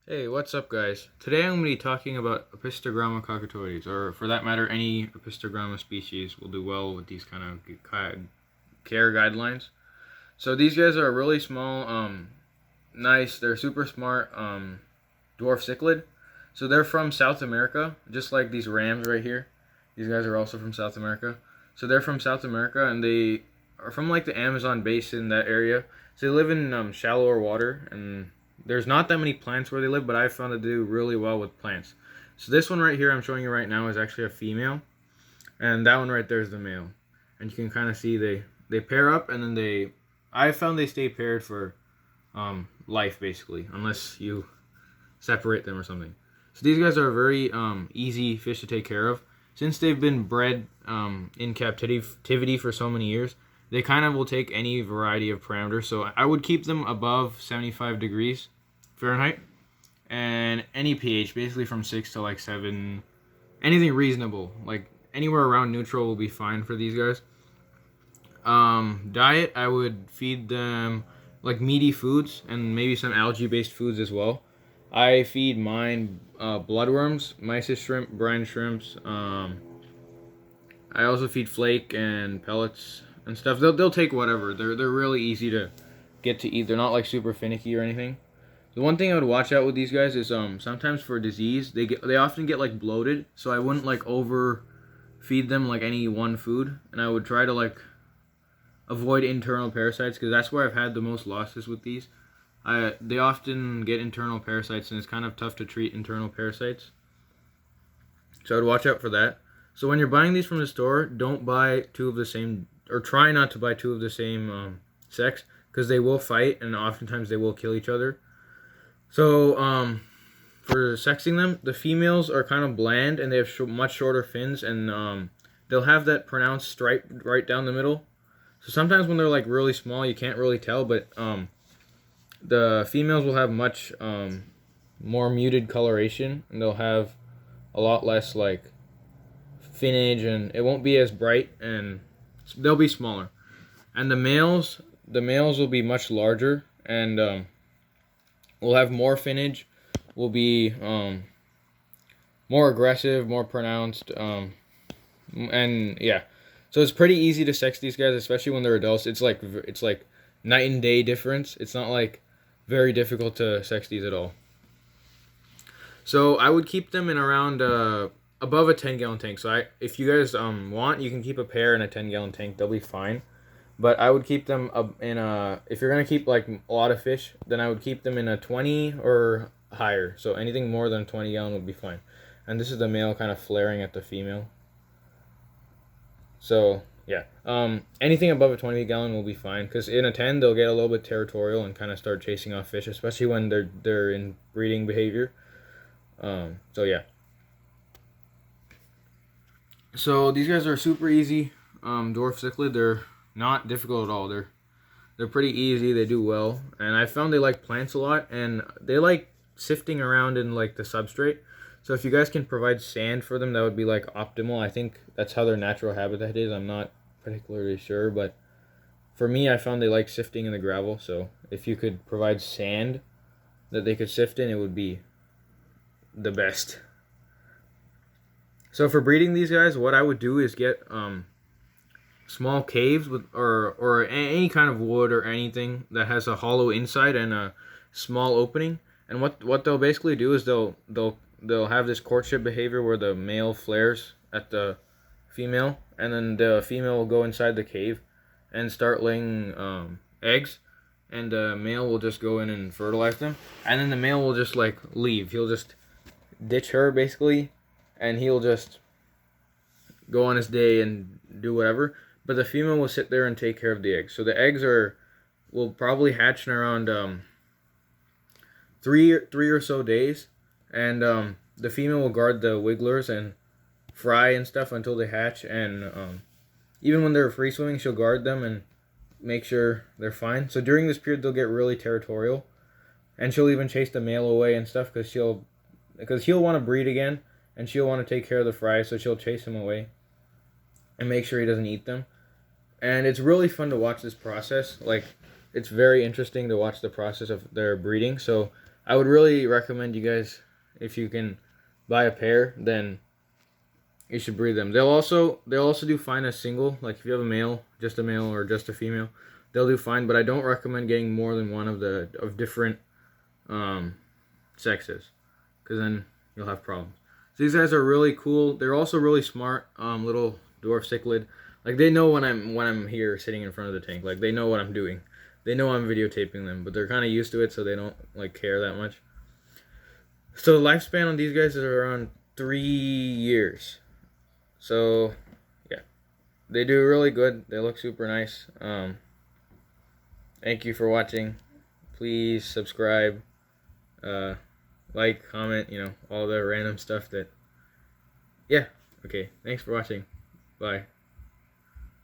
Hey, what's up, guys? Today I'm going to be talking about Appistogramma Cacatuoides, or for that matter, any Appistogramma species will do well with these kind of care guidelines. So these guys are really small, nice, they're super smart, dwarf cichlid. So they're from South America, just like these rams right here. These guys are also from South America. So they're from South America, and they are from like the Amazon basin, that area. So they live in shallower water, and there's not that many plants where they live, but I found to do really well with plants. So this one right here I'm showing you right now is actually a female, and that one right there is the male. And you can kind of see they pair up, and then I found they stay paired for life basically, unless you separate them or something. So these guys are very easy fish to take care of. Since they've been bred in captivity for so many years, they kind of will take any variety of parameters. So I would keep them above 75 degrees Fahrenheit and any pH, basically from 6 to like 7, anything reasonable. Like anywhere around neutral will be fine for these guys. Diet, I would feed them like meaty foods and maybe some algae-based foods as well. I feed mine bloodworms, mysis shrimp, brine shrimps. I also feed flake and pellets and stuff. They'll take whatever. They're really easy to get to eat. They're not like super finicky or anything. The one thing I would watch out with these guys is sometimes for disease they often get like bloated. So I wouldn't like over feed them like any one food, and I would try to like avoid internal parasites, because that's where I've had the most losses with these. They often get internal parasites, and it's kind of tough to treat internal parasites. So I'd watch out for that. So when you're buying these from the store, don't buy two of the same, or try not to buy two of the same sex, because they will fight, and oftentimes they will kill each other. So for sexing them, the females are kind of bland, and they have much shorter fins, and they'll have that pronounced stripe right down the middle. So sometimes when they're like really small, you can't really tell, but the females will have much more muted coloration, and they'll have a lot less like finnage, and it won't be as bright, and they'll be smaller. And the males will be much larger, and will have more finnage, will be more aggressive, more pronounced, and yeah. So it's pretty easy to sex these guys, especially when they're adults. It's like night and day difference. It's not like very difficult to sex these at all. So I would keep them in around above a 10-gallon tank. So if you guys want, you can keep a pair in a 10-gallon tank. They'll be fine. But I would keep them in a, if you're gonna keep like a lot of fish, then I would keep them in a 20 or higher. So anything more than 20-gallon would be fine. And this is the male kind of flaring at the female. So yeah, anything above a 20-gallon will be fine, because in a 10 they'll get a little bit territorial and kind of start chasing off fish, especially when they're in breeding behavior. So yeah. So these guys are super easy. Dwarf cichlid, they're not difficult at all. They're pretty easy. They do well, and I found they like plants a lot, and they like sifting around in like the substrate. So if you guys can provide sand for them, that would be like optimal. I think that's how their natural habitat is. I'm not particularly sure, but for me, I found they like sifting in the gravel. So if you could provide sand that they could sift in, it would be the best. So for breeding these guys, what I would do is get small caves with or any kind of wood or anything that has a hollow inside and a small opening. And what they'll basically do is they'll have this courtship behavior where the male flares at the female, and then the female will go inside the cave and start laying eggs, and the male will just go in and fertilize them, and then the male will just like leave. He'll just ditch her basically, and he'll just go on his day and do whatever, but the female will sit there and take care of the eggs. So the eggs will probably hatch in around three or so days, and the female will guard the wigglers and fry and stuff until they hatch, and even when they're free swimming, she'll guard them and make sure they're fine. So during this period, they'll get really territorial, and she'll even chase the male away and stuff, because he'll want to breed again, and she'll want to take care of the fry, so she'll chase him away and make sure he doesn't eat them. And it's really fun to watch this process. Like, it's very interesting to watch the process of their breeding. So I would really recommend you guys, if you can buy a pair, then you should breed them. They'll also do fine as single. Like if you have a male or just a female, they'll do fine. But I don't recommend getting more than one of different sexes, because then you'll have problems. So these guys are really cool. They're also really smart. Little dwarf cichlid. Like they know when I'm here sitting in front of the tank. Like they know what I'm doing. They know I'm videotaping them, but they're kind of used to it, so they don't like care that much. So the lifespan on these guys is around 3 years. So yeah, they do really good. They look super nice. Thank you for watching. Please subscribe, like, comment, all the random stuff that. Yeah. Okay. Thanks for watching. Bye.